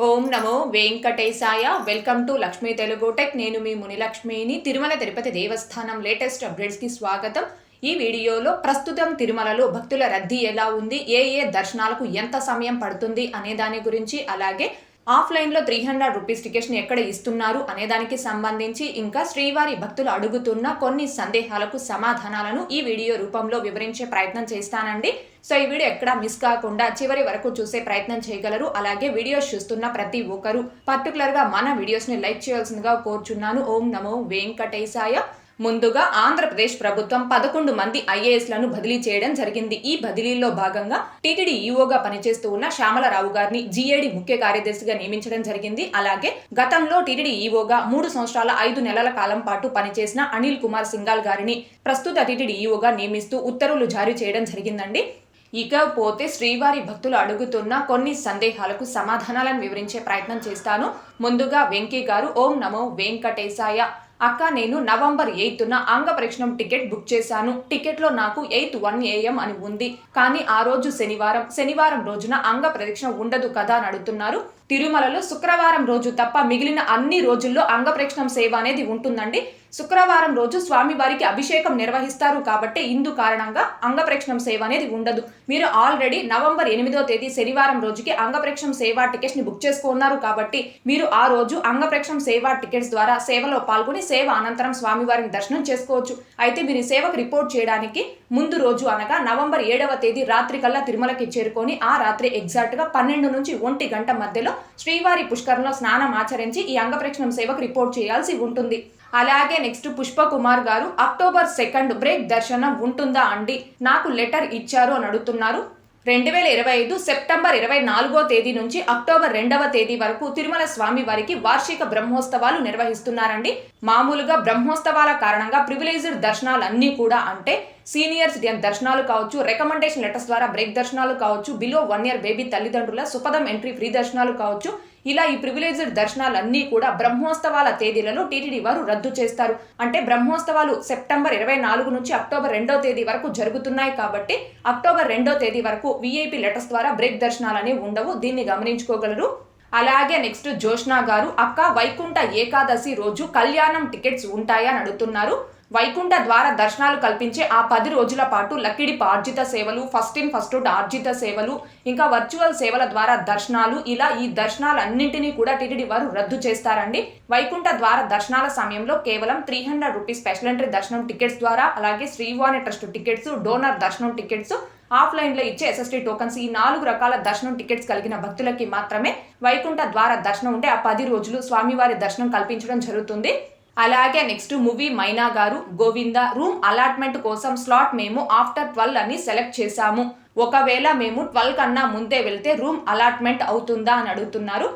Om Namo Venkatesaya. Welcome to Lakshmi Telugu tech. నేను మీ మునిలక్ష్మిని. తిరుమల తిరుపతి దేవస్థానం latest అప్డేట్స్కి స్వాగతం. ఈ వీడియోలో ప్రస్తుతం తిరుమలలో భక్తుల రద్దీ ఎలా ఉంది, ఏ దర్శనాలకు ఎంత సమయం పడుతుంది అనే దాని గురించి, అలాగే ఆఫ్లైన్లో 300 రూపీస్ టికెట్స్ని ఎక్కడ ఇస్తున్నారు అనే దానికి సంబంధించి, ఇంకా శ్రీవారి భక్తులు అడుగుతున్న కొన్ని సందేహాలకు సమాధానాలను ఈ వీడియో రూపంలో వివరించే ప్రయత్నం చేస్తానండి. సో ఈ వీడియో ఎక్కడ మిస్ కాకుండా చివరి వరకు చూసే ప్రయత్నం చేయగలరు. అలాగే వీడియోస్ చూస్తున్న ప్రతి ఒక్కరు పర్టికులర్గా మన వీడియోస్ని లైక్ చేయాల్సిందిగా కోరుచున్నాను. ఓం నమో వెంకటేశాయ. ముందుగా ఆంధ్రప్రదేశ్ ప్రభుత్వం 11 మంది ఐఏఎస్లను బదిలీ చేయడం జరిగింది. ఈ బదిలీలో భాగంగా టీటీడీ ఈఓగా పనిచేస్తూ ఉన్న శ్యామలరావు గారిని జీఏడీ ముఖ్య కార్యదర్శిగా నియమించడం జరిగింది. అలాగే గతంలో టీటీడీ ఈఓగా 3 సంవత్సరాల 5 నెలల కాలం పాటు పనిచేసిన అనిల్ కుమార్ సింఘాల్ గారిని ప్రస్తుత టీటీడీ ఈఓగా నియమిస్తూ ఉత్తర్వులు జారీ చేయడం జరిగిందండి. ఇకపోతే శ్రీవారి భక్తులు అడుగుతున్న కొన్ని సందేహాలకు సమాధానాలను వివరించే ప్రయత్నం చేస్తాను. ముందుగా వెంకీ గారు, ఓం నమో వెంకటేశాయ. అక్క, నేను నవంబర్ 8న అంగప్రదక్షిణం టికెట్ బుక్ చేశాను. టికెట్లో నాకు 8:01 AM అని ఉంది. కానీ ఆ రోజు శనివారం రోజున అంగప్రదక్షిణ ఉండదు కదా అని అడుగుతున్నారు. తిరుమలలో శుక్రవారం రోజు తప్ప మిగిలిన అన్ని రోజుల్లో అంగప్రదక్షిణం సేవ అనేది ఉంటుందండి. శుక్రవారం రోజు స్వామివారికి అభిషేకం నిర్వహిస్తారు కాబట్టి ఇందు కారణంగా అంగప్రదక్షిణం సేవ అనేది ఉండదు. మీరు ఆల్రెడీ నవంబర్ 8వ తేదీ శనివారం రోజుకి అంగప్రదక్షిణం సేవా టికెట్స్ ని బుక్ చేసుకున్నారు కాబట్టి మీరు ఆ రోజు అంగప్రదక్షిణం సేవా టికెట్స్ ద్వారా సేవలో పాల్గొని సేవ అనంతరం స్వామివారిని దర్శనం చేసుకోవచ్చు. అయితే మీరు సేవకు రిపోర్ట్ చేయడానికి ముందు రోజు అనగా నవంబర్ 7వ తేదీ రాత్రి కల్లా తిరుమలకి చేరుకొని ఆ రాత్రి ఎగ్జాక్ట్ గా 12 నుంచి 1 గంట మధ్యలో శ్రీవారి పుష్కరంలో స్నానం ఆచరించి ఈ అంగప్రదక్షిణం సేవకు రిపోర్ట్ చేయాల్సి ఉంటుంది. అలాగే నెక్స్ట్ పుష్పకుమార్ గారు, అక్టోబర్ 2 బ్రేక్ దర్శనం ఉంటుందా అండి, నాకు లెటర్ ఇచ్చారు అని అడుగుతున్నారు. 2025 సెప్టెంబర్ 24వ తేదీ నుంచి అక్టోబర్ 2వ తేదీ వరకు తిరుమల స్వామి వారికి వార్షిక బ్రహ్మోత్సవాలు నిర్వహిస్తున్నారండి. మామూలుగా బ్రహ్మోత్సవాల కారణంగా ప్రివిలేజ్డ్ దర్శనాలన్నీ కూడా, అంటే సీనియర్ సిటిజన్ దర్శనాలు కావచ్చు, రికమెండేషన్ లెటర్స్ ద్వారా బ్రేక్ దర్శనాలు కావచ్చు, బిలో 1 year బేబీ తల్లిదండ్రుల సుపదం ఎంట్రీ ఫ్రీ దర్శనాలు కావచ్చు, ఇలా ఈ ప్రివిలేజ్డ్ దర్శనాలన్నీ కూడా బ్రహ్మోత్సవాల తేదీలలో టీటీడీ వారు రద్దు చేస్తారు. అంటే బ్రహ్మోత్సవాలు సెప్టెంబర్ 24 నుంచి అక్టోబర్ 2వ తేదీ వరకు జరుగుతున్నాయి కాబట్టి అక్టోబర్ 2వ తేదీ వరకు విఐపి లెటర్స్ ద్వారా బ్రేక్ దర్శనాలు అనేవి ఉండవు. దీన్ని గమనించుకోగలరు. అలాగే నెక్స్ట్ జోష్నా గారు, అక్క, వైకుంఠ ఏకాదశి రోజు కళ్యాణం టికెట్స్ ఉంటాయా అని అడుగుతున్నారు. వైకుంఠ ద్వార దర్శనాలు కల్పించే ఆ 10 రోజుల పాటు లక్కిడిప ఆర్జిత సేవలు, ఫస్ట్ ఇన్ ఫస్ట్ అవుట్ ఆర్జిత సేవలు, ఇంకా వర్చువల్ సేవల ద్వారా దర్శనాలు, ఇలా ఈ దర్శనాలన్నింటినీ కూడా టీటీడీ వారు రద్దు చేస్తారండి. వైకుంఠ ద్వార దర్శనాల సమయంలో కేవలం 300 రూపీస్ స్పెషల్ ఎంట్రీ దర్శనం టికెట్స్ ద్వారా, అలాగే శ్రీవాణి ట్రస్ట్ టికెట్స్, డోనర్ దర్శనం టికెట్స్, ఆఫ్లైన్లో ఇచ్చే ఎస్ఎస్టీ టోకన్స్, ఈ 4 రకాల దర్శనం టికెట్స్ కలిగిన భక్తులకి మాత్రమే వైకుంఠ ద్వార దర్శనం ఉంటే ఆ 10 రోజులు స్వామివారి దర్శనం కల్పించడం జరుగుతుంది. అలాగే నెక్స్ట్ మూవీ మైనా గారు, గోవింద, రూమ్ అలాట్మెంట్ కోసం స్లాట్ మేము ఆఫ్టర్ 12 అని సెలెక్ట్ చేశాము. ఒకవేళ మేము 12 కన్నా ముందే వెళ్తే రూమ్ అలాట్మెంట్ అవుతుందా అని అడుగుతున్నారు.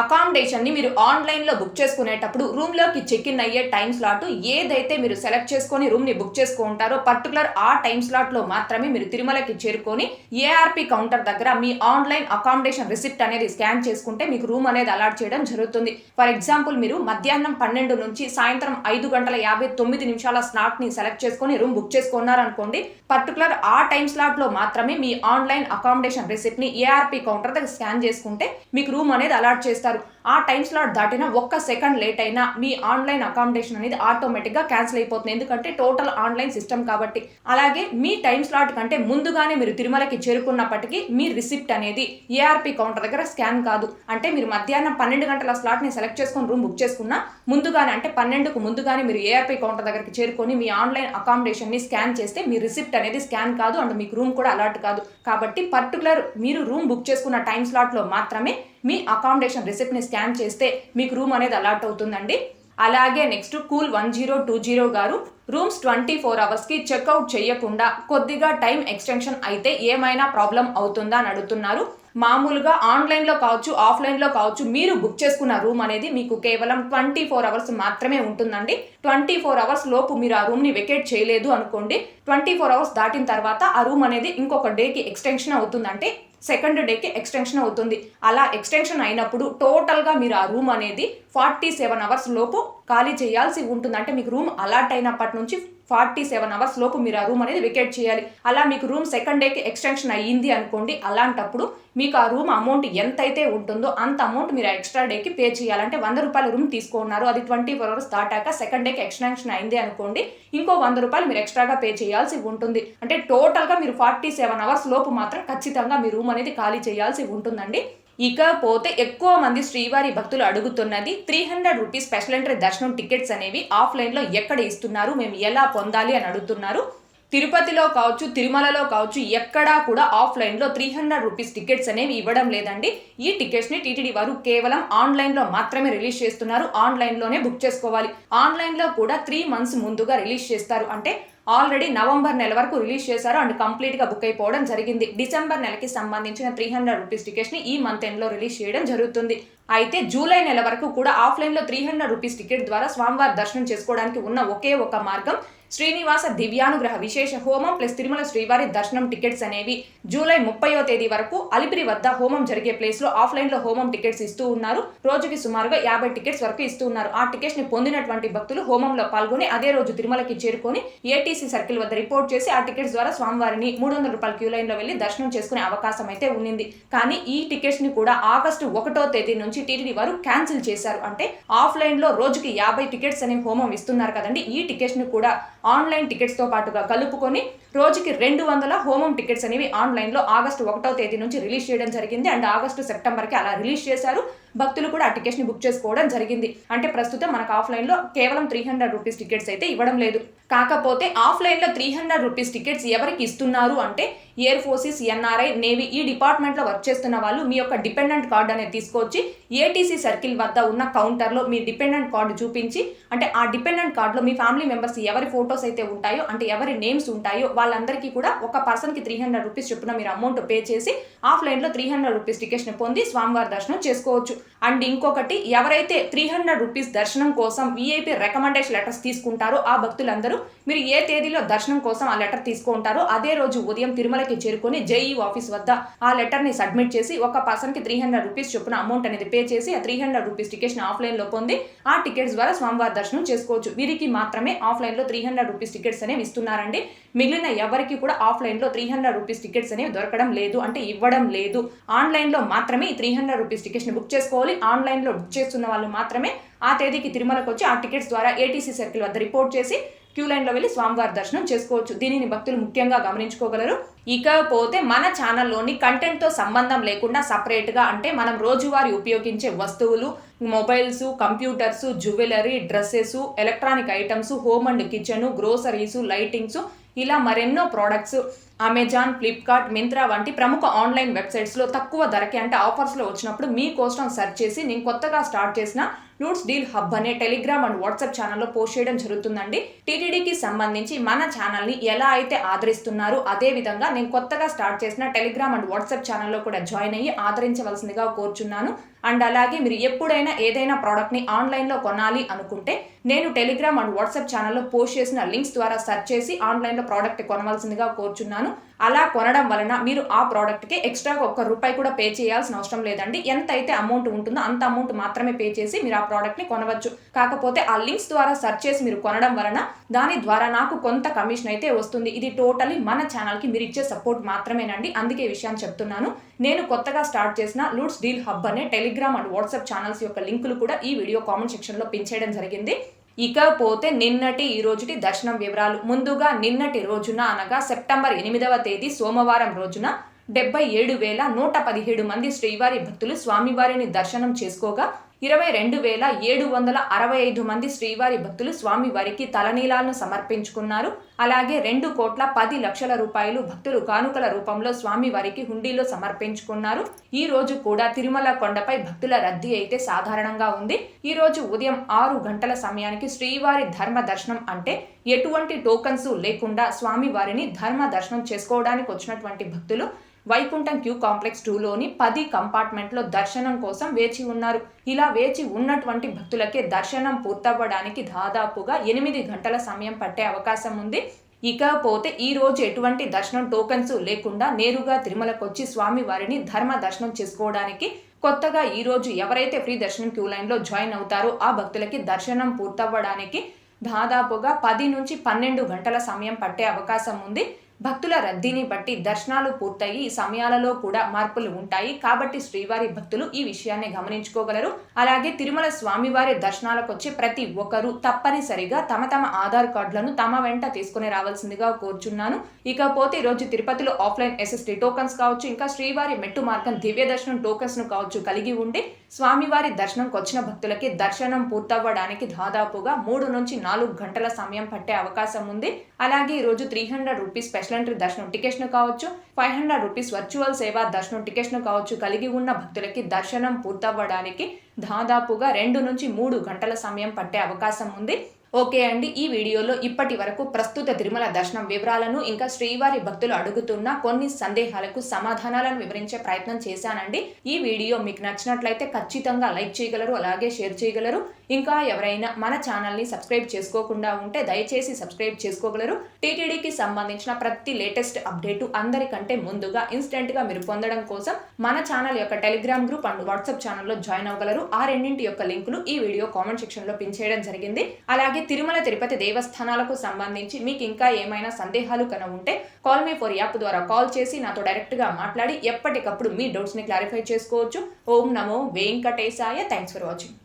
అకామిడేషన్ని మీరు ఆన్లైన్లో బుక్ చేసుకునేటప్పుడు రూమ్లోకి చెక్ ఇన్ అయ్యే టైం స్లాట్ ఏదైతే మీరు సెలెక్ట్ చేసుకొని రూమ్ని బుక్ చేసుకుంటారో పర్టికులర్ ఆ టైం స్లాట్లో మాత్రమే మీరు తిరుమలకి చేరుకొని ఏఆర్పి కౌంటర్ దగ్గర మీ ఆన్లైన్ అకామిడేషన్ రిసిప్ట్ అనేది స్కాన్ చేసుకుంటే మీకు రూమ్ అనేది అలాట్ చేయడం జరుగుతుంది. ఫర్ ఎగ్జాంపుల్, మీరు మధ్యాహ్నం 12 నుంచి సాయంత్రం 5:59 స్లాట్ని సెలెక్ట్ చేసుకొని రూమ్ బుక్ చేసుకున్నారనుకోండి, పర్టికులర్ ఆ టైం స్లాట్లో మాత్రమే మీ ఆన్లైన్ అకామిడేషన్ రిసిప్ట్ని ఏఆర్పి కౌంటర్ దగ్గర స్కాన్ చేసుకుంటే మీకు రూమ్ అనేది అలాట్ చేస్తారు. ఆ టైం స్లాట్ దాటిన 1 సెకండ్ లేట్ అయినా మీ ఆన్లైన్ అకామిడేషన్ అనేది ఆటోమేటిక్గా క్యాన్సిల్ అయిపోతుంది. ఎందుకంటే టోటల్ ఆన్లైన్ సిస్టమ్ కాబట్టి. అలాగే మీ టైం స్లాట్ కంటే ముందుగానే మీరు తిరుమలకి చేరుకున్నప్పటికీ మీ రిసిప్ట్ అనేది ఏఆర్పి కౌంటర్ దగ్గర స్కాన్ కాదు. అంటే మీరు మధ్యాహ్నం 12 గంటల స్లాట్ని సెలెక్ట్ చేసుకొని రూమ్ బుక్ చేసుకున్నా ముందుగానే, అంటే 12కు ముందుగానే మీరు ఏఆర్పి కౌంటర్ దగ్గరికి చేరుకొని మీ ఆన్లైన్ అకామిడేషన్ని స్కాన్ చేస్తే మీ రిసిప్ట్ అనేది స్కాన్ కాదు అండ్ మీకు రూమ్ కూడా అలాట్ కాదు. కాబట్టి పర్టికులర్ మీరు రూమ్ బుక్ చేసుకున్న టైం స్లాట్లో మాత్రమే మీ అకామిడేషన్ రిసిప్ట్ని స్కాన్ చేస్తే మీకు రూమ్ అనేది అలాట్ అవుతుందండి. అలాగే నెక్స్ట్ కూల్ 1020 గారు, రూమ్స్ 24 అవర్స్కి చెక్అవుట్ చేయకుండా కొద్దిగా టైం ఎక్స్టెన్షన్ అయితే ఏమైనా ప్రాబ్లం అవుతుందా అని అడుగుతున్నారు. మామూలుగా ఆన్లైన్లో కావచ్చు, ఆఫ్లైన్లో కావచ్చు, మీరు బుక్ చేసుకున్న రూమ్ అనేది మీకు కేవలం 24 అవర్స్ మాత్రమే ఉంటుందండి. 24 అవర్స్ లోపు మీరు ఆ రూమ్ని వెకేట్ చేయలేదు అనుకోండి, 24 అవర్స్ దాటిన తర్వాత ఆ రూమ్ అనేది ఇంకొక డేకి ఎక్స్టెన్షన్ అవుతుంది. అంటే సెకండ్ డేకి ఎక్స్టెన్షన్ అవుతుంది. అలా ఎక్స్టెన్షన్ అయినప్పుడు టోటల్గా మీరు ఆ రూమ్ అనేది 47 అవర్స్ లోపు ఖాళీ చేయాల్సి ఉంటుంది. అంటే మీకు రూమ్ అలాట్ అయినప్పటి నుంచి 47 అవర్స్ లోపు మీరు ఆ రూమ్ అనేది వికెట్ చేయాలి. అలా మీకు రూమ్ సెకండ్ డేకి ఎక్స్టెన్షన్ అయ్యింది అనుకోండి, అలాంటప్పుడు మీకు ఆ రూమ్ అమౌంట్ ఎంతైతే ఉంటుందో అంత అమౌంట్ మీరు ఎక్స్ట్రా డేకి పే చేయాలంటే 100 రూపాయల రూమ్ తీసుకున్నారు, అది 24 అవర్స్ దాటాక సెకండ్ డేకి ఎక్స్టెన్షన్ అయింది అనుకోండి, ఇంకో 100 రూపాయలు మీరు ఎక్స్ట్రాగా పే చేయాల్సి ఉంటుంది. అంటే టోటల్గా మీరు 47 అవర్స్ లోపు మాత్రం ఖచ్చితంగా మీ రూమ్ అనేది ఖాళీ చేయాల్సి ఉంటుందండి. ఇకపోతే ఎక్కువ మంది శ్రీవారి భక్తులు అడుగుతున్నది 300 రూపీస్ స్పెషల్ ఎంట్రీ దర్శనం టికెట్స్ అనేవి ఆఫ్లైన్లో ఎక్కడ ఇస్తున్నారు, మేము ఎలా పొందాలి అని అడుగుతున్నారు. తిరుపతిలో కావచ్చు, తిరుమలలో కావచ్చు, ఎక్కడా కూడా ఆఫ్లైన్లో 300 రూపీస్ టికెట్స్ అనేవి ఇవ్వడం లేదండి. ఈ టికెట్స్ని టీటీడీ వారు కేవలం ఆన్లైన్లో మాత్రమే రిలీజ్ చేస్తున్నారు. ఆన్లైన్లోనే బుక్ చేసుకోవాలి. ఆన్లైన్లో కూడా 3 మంత్స్ ముందుగా రిలీజ్ చేస్తారు. అంటే ఆల్రెడీ నవంబర్ నెల వరకు రిలీజ్ చేశారు అండ్ కంప్లీట్గా బుక్ అయిపోవడం జరిగింది. డిసెంబర్ నెలకి సంబంధించిన 300 రూపీస్ టికెట్స్ని ఈ మంత్ ఎండ్లో రిలీజ్ చేయడం జరుగుతుంది. అయితే జూలై నెల వరకు కూడా ఆఫ్లైన్లో 300 రూపీస్ టికెట్ ద్వారా స్వామివారి దర్శనం చేసుకోవడానికి ఉన్న ఒకే ఒక మార్గం శ్రీనివాస దివ్యానుగ్రహ విశేష హోమం ప్లస్ తిరుమల శ్రీవారి దర్శనం టికెట్స్ అనేవి జూలై 30వ తేదీ వరకు అలిపిరి వద్ద హోమం జరిగే ప్లేస్ లో ఆఫ్లైన్ లో హోమం టికెట్స్ ఇస్తూ ఉన్నారు. రోజుకి సుమారుగా 50 టికెట్స్ వరకు ఇస్తూ ఉన్నారు. ఆ టికెట్స్ ని పొందినటువంటి భక్తులు హోమంలో పాల్గొని అదే రోజు తిరుమలకి చేరుకొని ఏటీసీ సర్కిల్ వద్ద రిపోర్ట్ చేసి ఆ టికెట్స్ ద్వారా స్వామివారిని 300 రూపాయల క్యూ లైన్ లో వెళ్లి దర్శనం చేసుకునే అవకాశం అయితే ఉంది. కానీ ఈ టికెట్స్ ని కూడా ఆగస్టు 1వ తేదీ నుంచి టీటీడీ వారు క్యాన్సిల్ చేశారు. అంటే ఆఫ్లైన్ లో రోజుకి 50 టికెట్స్ అనే హోమం ఇస్తున్నారు కదండి, ఈ టికెట్స్ ని కూడా ఆన్లైన్ టికెట్స్ తో పాటుగా కలుపుకొని రోజుకి 200 హోమం టికెట్స్ అనేవి ఆన్లైన్ లో ఆగస్టు 1వ తేదీ నుంచి రిలీజ్ చేయడం జరిగింది. అండ్ ఆగస్టు సెప్టెంబర్ కి అలా రిలీజ్ చేశారు. భక్తులు కూడా ఆ టికెట్స్ ని బుక్ చేసుకోవడం జరిగింది. అంటే ప్రస్తుతం మనకు ఆఫ్లైన్ లో కేవలం 300 రూపీస్ టికెట్స్ అయితే ఇవ్వడం లేదు. కాకపోతే ఆఫ్లైన్ లో 300 రూపీస్ టికెట్స్ ఎవరికి ఇస్తున్నారు అంటే ఎయిర్ ఫోర్సెస్, ఎన్ఆర్ఐ, నేవీ ఈ డిపార్ట్మెంట్ లో వర్క్ చేస్తున్న వాళ్ళు మీ యొక్క డిపెండెంట్ కార్డు అనేది తీసుకొచ్చి ఏటీసీ సర్కిల్ వద్ద ఉన్న కౌంటర్ లో మీ డిపెండెంట్ కార్డు చూపించి, అంటే ఆ డిపెండెంట్ కార్డులో మీ ఫ్యామిలీ మెంబర్స్ ఎవరి ఫోటోస్ అయితే ఉంటాయో, అంటే ఎవరి నేమ్స్ ఉంటాయో వాళ్ళందరికీ కూడా ఒక పర్సన్ కి 300 రూపీస్ చొప్పున మీరు అమౌంట్ పే చేసి ఆఫ్లైన్ లో 300 రూపీస్ టికెట్స్ ని పొంది స్వామివారి దర్శనం చేసుకోవచ్చు. అండ్ ఇంకొకటి, ఎవరైతే 300 రూపీస్ దర్శనం కోసం విఐపి రికమెండేషన్ లెటర్స్ తీసుకుంటారో ఆ భక్తులందరూ మీరు ఏ తేదీలో దర్శనం కోసం ఆ లెటర్ తీసుకుంటారో అదే రోజు ఉదయం తిరుమలకి చేరుకొని జేఈ ఆఫీస్ వద్ద ఆ లెటర్ ని సబ్మిట్ చేసి ఒక పర్సన్ కి 300 రూపీస్ చొప్పున అమౌంట్ అనేది పే చేసి ఆ 300 రూపీస్ టికెట్స్ ని ఆఫ్లైన్ లో పొంది ఆ టికెట్స్ ద్వారా స్వామివారి దర్శనం చేసుకోవచ్చు. వీరికి మాత్రమే ఆఫ్లైన్ లో 300 రూపీస్ టికెట్స్ అనేవి ఇస్తున్నారండి. మిగిలిన ఎవరికి కూడా ఆఫ్లైన్ లో 300 రూపీస్ టికెట్స్ అనేవి దొరకడం లేదు, అంటే ఇవ్వడం లేదు. ఆన్లైన్ లో మాత్రమే ఈ 300 రూపీస్ టికెట్స్ ని బుక్ చేసుకోవాలి. ఆన్లైన్ లో బుక్ చేస్తున్న వాళ్ళు మాత్రమే ఆ తేదీకి తిరుమలకు వచ్చి ఆ టికెట్స్ ద్వారా ఏటీసీ సర్కిల్ వద్ద రిపోర్ట్ చేసి క్యూ లైన్ లో వెళ్ళి స్వామివారి దర్శనం చేసుకోవచ్చు. దీనిని భక్తులు ముఖ్యంగా గమనించుకోగలరు. ఇకపోతే మన ఛానల్లోని కంటెంట్ తో సంబంధం లేకుండా సపరేట్ గా, అంటే మనం రోజువారీ ఉపయోగించే వస్తువులు, mobiles, computers, jewellery, dresses, electronic items, home and kitchen, groceries, lightings, ఇలా మరెన్నో ప్రోడక్ట్స్ అమెజాన్, ఫ్లిప్కార్ట్, మింత్రా వంటి ప్రముఖ ఆన్లైన్ వెబ్సైట్స్లో తక్కువ ధరకి, అంటే ఆఫర్స్లో వచ్చినప్పుడు మీకోసం సెర్చ్ చేసి నేను కొత్తగా స్టార్ట్ చేసిన లూట్స్ డీల్ హబ్ అనే టెలిగ్రామ్ అండ్ వాట్సాప్ ఛానల్లో పోస్ట్ చేయడం జరుగుతుందండి. టీటీడీకి సంబంధించి మన ఛానల్ని ఎలా అయితే ఆదరిస్తున్నారో అదే విధంగా నేను కొత్తగా స్టార్ట్ చేసిన టెలిగ్రామ్ అండ్ వాట్సాప్ ఛానల్లో కూడా జాయిన్ అయ్యి ఆదరించవలసిందిగా కోరుచున్నాను. అండ్ అలాగే మీరు ఎప్పుడైనా ఏదైనా ప్రోడక్ట్ని ఆన్లైన్లో కొనాలి అనుకుంటే నేను టెలిగ్రామ్ అండ్ వాట్సాప్ ఛానల్లో పోస్ట్ చేసిన లింక్స్ ద్వారా సెర్చ్ చేసి ఆన్లైన్లో ప్రోడక్ట్ కొనవలసిందిగా కోరుచున్నాను. అలా కొనడం వలన మీరు ఆ ప్రోడక్ట్కి ఎక్స్ట్రాగా ₹1 కూడా పే చేయాల్సిన అవసరం లేదండి. ఎంత అయితే అమౌంట్ ఉంటుందో అంత అమౌంట్ మాత్రమే పే చేసి మీరు ఆ ప్రోడక్ట్ని కొనవచ్చు. కాకపోతే ఆ లింక్స్ ద్వారా సెర్చ్ చేసి మీరు కొనడం వలన దాని ద్వారా నాకు కొంత కమిషన్ అయితే వస్తుంది. ఇది టోటలీ మన ఛానల్కి మీరు ఇచ్చే సపోర్ట్ మాత్రమేనండి. అందుకే ఈ విషయాన్ని చెప్తున్నాను. నేను కొత్తగా స్టార్ట్ చేసిన లూట్స్ డీల్ హబ్ అనే టెలిగ్రామ్ అండ్ వాట్సాప్ ఛానల్స్ యొక్క లింకులు కూడా ఈ వీడియో కామెంట్ సెక్షన్లో పిన్ చేయడం జరిగింది. ఇకపోతే నిన్నటి ఈ రోజుటి దర్శనం వివరాలు. ముందుగా నిన్నటి రోజున అనగా సెప్టెంబర్ 8వ తేదీ సోమవారం రోజున 77,117 మంది శ్రీవారి భక్తులు స్వామివారిని దర్శనం చేసుకోగా 22,765 మంది శ్రీవారి భక్తులు స్వామివారికి తలనీలాలను సమర్పించుకున్నారు. అలాగే 2,10,00,00,000 రూపాయలు భక్తులు కానుకల రూపంలో స్వామివారికి హుండీలో సమర్పించుకున్నారు. ఈ రోజు కూడా తిరుమల కొండపై భక్తుల రద్దీ అయితే సాధారణంగా ఉంది. ఈ రోజు ఉదయం 6 గంటల సమయానికి శ్రీవారి ధర్మ దర్శనం, అంటే ఎటువంటి టోకన్స్ లేకుండా స్వామివారిని ధర్మ దర్శనం చేసుకోవడానికి వచ్చినటువంటి భక్తులు వైకుంఠం క్యూ కాంప్లెక్స్ 2లోని 10 కంపార్ట్మెంట్లో దర్శనం కోసం వేచి ఉన్నారు. ఇలా వేచి ఉన్నటువంటి భక్తులకే దర్శనం పూర్తవ్వడానికి దాదాపుగా 8 గంటల సమయం పట్టే అవకాశం ఉంది. ఇకపోతే ఈ రోజు ఎటువంటి దర్శనం టోకన్స్ లేకుండా నేరుగా తిరుమలకొచ్చి స్వామివారిని ధర్మ దర్శనం చేసుకోవడానికి కొత్తగా ఈ రోజు ఎవరైతే ఫ్రీ దర్శనం క్యూ లైన్లో జాయిన్ అవుతారో ఆ భక్తులకి దర్శనం పూర్తవ్వడానికి దాదాపుగా 10 నుంచి 12 గంటల సమయం పట్టే అవకాశం ఉంది. భక్తుల రద్దీని బట్టి దర్శనాలు పూర్తయి ఈ సమయాలలో కూడా మార్పులు ఉంటాయి. కాబట్టి శ్రీవారి భక్తులు ఈ విషయాన్ని గమనించుకోగలరు. అలాగే తిరుమల స్వామివారి దర్శనాలకు వచ్చే ప్రతి ఒక్కరూ తప్పనిసరిగా తమ ఆధార్ కార్డులను తమ వెంట తీసుకుని రావాల్సిందిగా కోరుచున్నాను. ఇకపోతే ఈరోజు తిరుపతిలో ఆఫ్లైన్ SST టోకన్స్ కావచ్చు, ఇంకా శ్రీవారి మెట్టు మార్గం దివ్య దర్శనం టోకన్స్ ను కావచ్చు కలిగి ఉండి స్వామివారి దర్శనంకి వచ్చిన భక్తులకి దర్శనం పూర్తవ్వడానికి దాదాపుగా 3 నుంచి 4 గంటల సమయం పట్టే అవకాశం ఉంది. అలాగే ఈరోజు 300 రూపీస్ స్పెషల్ ఎంట్రీ దర్శనం టికెట్స్ ను కావచ్చు, 500 రూపీస్ వర్చువల్ సేవా దర్శనం టికెట్స్ ను కావచ్చు కలిగి ఉన్న భక్తులకి దర్శనం పూర్తవ్వడానికి దాదాపుగా 2 నుంచి 3 గంటల సమయం పట్టే అవకాశం ఉంది. ఓకే అండి, ఈ వీడియోలో ఇప్పటి వరకు ప్రస్తుత తిరుమల దర్శనం వివరాలను, ఇంకా శ్రీవారి భక్తులు అడుగుతున్న కొన్ని సందేహాలకు సమాధానాలను వివరించే ప్రయత్నం చేశానండి. ఈ వీడియో మీకు నచ్చినట్లయితే ఖచ్చితంగా లైక్ చేయగలరు, అలాగే షేర్ చేయగలరు. ఇంకా ఎవరైనా మన ఛానల్ని సబ్స్క్రైబ్ చేసుకోకుండా ఉంటే దయచేసి సబ్స్క్రైబ్ చేసుకోగలరు. టీటీడీకి సంబంధించిన ప్రతి లేటెస్ట్ అప్డేటు అందరికంటే ముందుగా ఇన్స్టెంట్గా మీరు పొందడం కోసం మన ఛానల్ యొక్క టెలిగ్రామ్ గ్రూప్ అండ్ వాట్సాప్ ఛానల్లో జాయిన్ అవ్వగలరు. ఆ రెండింటి యొక్క లింకులు ఈ వీడియో కామెంట్ సెక్షన్లో పిన్ చేయడం జరిగింది. అలాగే తిరుమల తిరుపతి దేవస్థానాలకు సంబంధించి మీకు ఇంకా ఏమైనా సందేహాలు ఉంటే కాల్ మీ ఫర్ యాప్ ద్వారా కాల్ చేసి నాతో డైరెక్ట్గా మాట్లాడి ఎప్పటికప్పుడు మీ డౌట్స్ని క్లారిఫై చేసుకోవచ్చు. ఓం నమో వెంకటేశాయ. Thanks for watching.